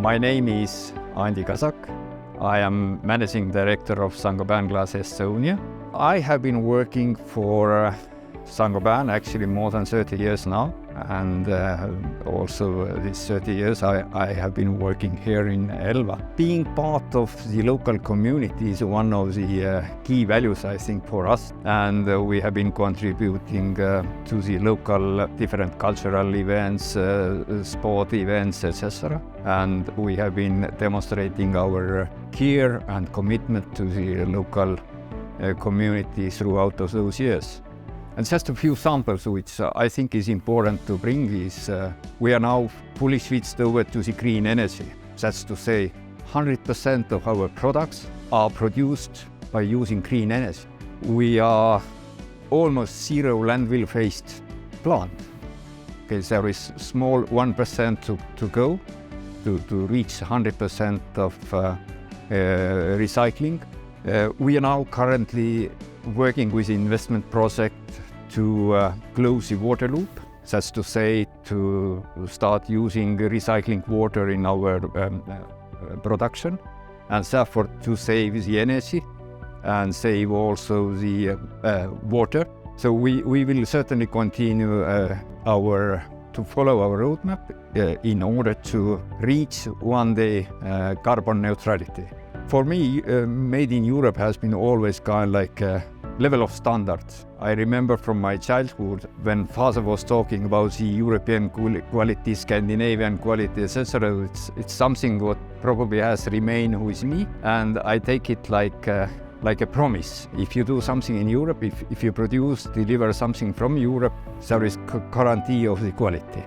My name is Andi Kasak. I am Managing Director of Saint-Gobain Glass Estonia. I have been working for Saint-Gobain actually more than 30 years now, and also these 30 years I have been working here in Elva. Being part of the local community is one of the key values, I think, for us, and we have been contributing to the local different cultural events, sport events, etc. And we have been demonstrating our care and commitment to the local community throughout those years. And just a few samples which I think is important to bring is we are now fully switched over to the green energy. That's to say 100% of our products are produced by using green energy. We are almost zero landfill-based plant. Okay, there is small 1% to go to reach 100% of recycling. We are now currently working with investment project to close the water loop. That's to say, to start using recycling water in our production, and therefore to save the energy and save also the water. So we will certainly continue to follow our roadmap in order to reach one day carbon neutrality. For me, Made in Europe has been always kind of like a level of standards. I remember from my childhood when father was talking about the European quality, Scandinavian quality, etc. It's something what probably has remained with me, and I take it like a promise. If you do something in Europe, if you deliver something from Europe, there is guarantee of the quality.